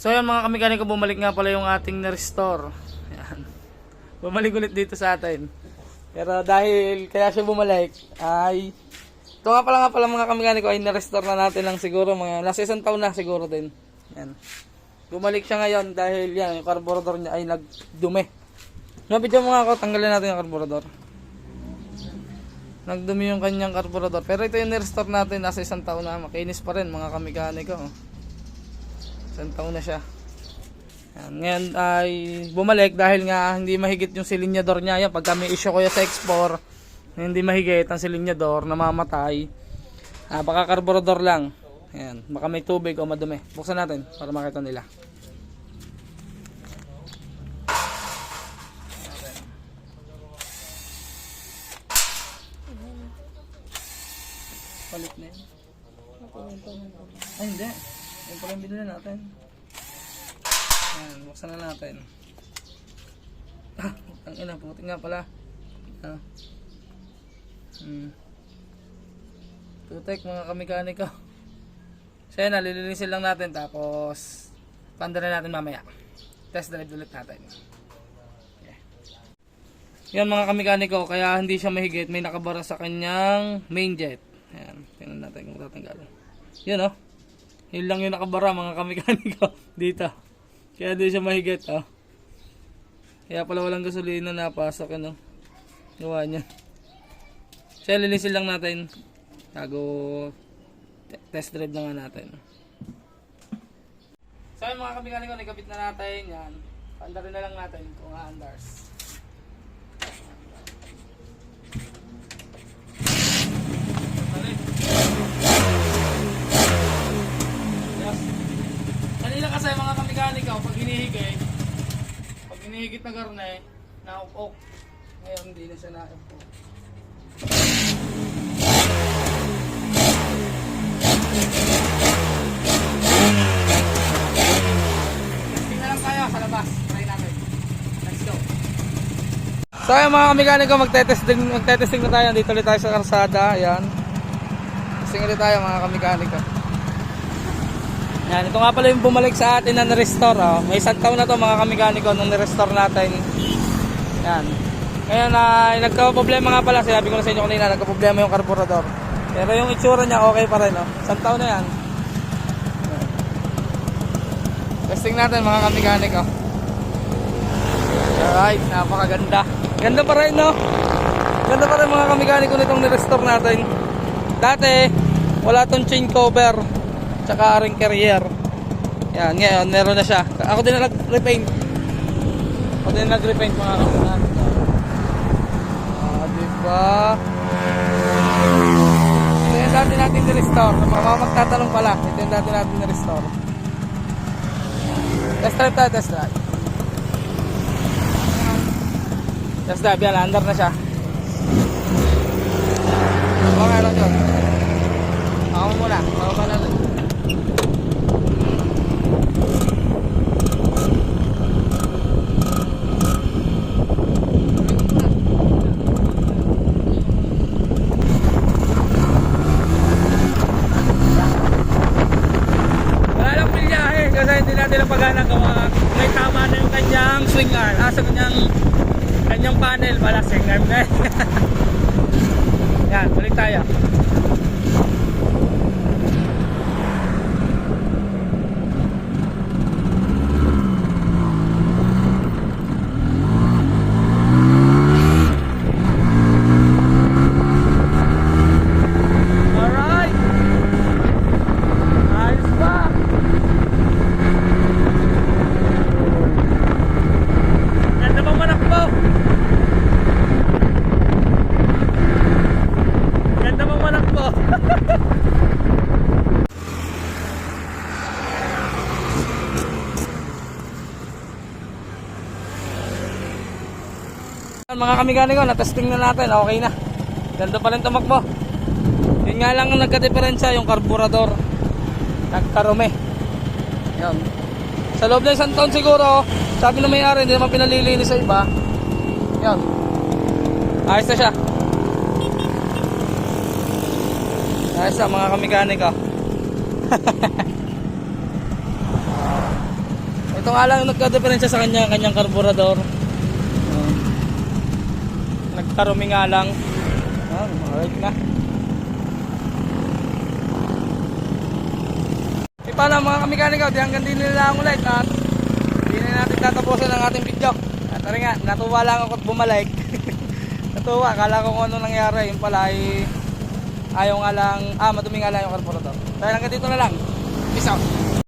So yan mga kamekaniko, bumalik nga pala yung ating na-restore. Yan. Bumalik ulit dito sa atin. Pero dahil kaya siya bumalik ay ito nga pala mga kamekaniko ay na-restore na natin lang siguro mga last isang taon na siguro din. Yan. Bumalik siya ngayon dahil yan yung carburetor niya ay nagdumi. Nabidyo mo nga ako, tanggalin natin yung carburetor. Nagdumi yung kanyang carburetor. Pero ito yung na-restore natin nasa isang taon na. Makinis pa rin mga kamekaniko. Isang taon na siya. Yan. Ngayon ay bumalik dahil nga hindi mahigit yung silinyador niya. Yan, pagka may issue ko sa X4, hindi mahigit ang silinyador, namamatay. Baka carburetor lang. Yan. Baka may tubig o madumi. Buksan natin para makita nila. Palit na yun. Ay hindi. Yung pala yung binili natin. Ayan, buksan na natin. Ang ina, puti nga pala. Tutek mga kamekaniko. So yan, nalilinisin lang natin. Tapos pandarin natin mamaya. Test drive ulit natin. Okay. Yan mga kamekaniko, kaya hindi siya mahigit. May nakabara sa kanyang main jet. Ayan, tingnan natin kung tatanggal. Yan o. Yun lang yung nakabara mga kamekaniko dito. Kaya di siya mahigit oh. Kaya pala walang gasolina na napasok ano. Gawa niya. So linisin lang natin. Bago test drive na nga natin. So yung mga kamekaniko, nakabit na natin yan. Paandarin na lang natin kung aandars. Kanina kasi mga kamekaniko, pag hinihigit na garne, naupok. Ngayon hindi na siya naupok. Testing na lang tayo sa labas. Try natin. Let's go. So yung mga kamekaniko, magte-testing na tayo. Dito ulit tayo sa karsada. Ayan. Testing ulit tayo mga kamekaniko. Yan, ito nga pala yung bumalik sa atin na na-restore. Oh. May isang taon na to mga kamekaniko nung na-restore natin. Yan. Ngayon nagka-problema nga pala. Sabi ko na sa inyo kanina, nagka-problema yung carburetor. Pero yung itsura niya okay pa rin. Oh. Isang taon na yan. Testing natin mga kamekaniko. Alright, napakaganda. Ganda pa rin no? Ganda pa rin mga kamekaniko nitong na-restore natin. Dati, wala tong chain cover. Tsaka ring carrier. Yan, ngayon meron na siya. Ako din na nag-repaint. Mga kamekaniko. Diba? Ito yung dati natin ni-restore. Magtatanong pala. Ito yung dati natin ni-restore. Test drive tayo, test drive. Test drive, yan, under na siya. Okay lang yun. Ako muna, baka na rin. May tama na yung kanyang swing arm. Sa kanyang panel pala, swing arm na. Yan, balik tayo. Mga kamekaniko, na-testing na natin, okay na. Ganda pa rin tumakbo. Yun nga lang ang nagka-diferensya yung carburetor. Nagkarume. Yan. Sa loob na isang taon siguro, sabi na may-ari, hindi naman pinalilinis sa iba. Yan. Ayos na siya. Ayos na mga kamekaniko. Ito nga lang nagka-diferensya sa kanyang karburador. Nagkarumi nga lang. Alright na. E paano mga kamekanika, di hanggang din nila ang ulit at hindi na natin tatapusin ang ating video. At tara nga, natuwa lang ako at bumalik. Natuwa, akala ko kung ano nangyari. Yung pala ay ayaw nga lang, madumi nga lang yung karburador. Dahil hanggang dito na lang. Peace out.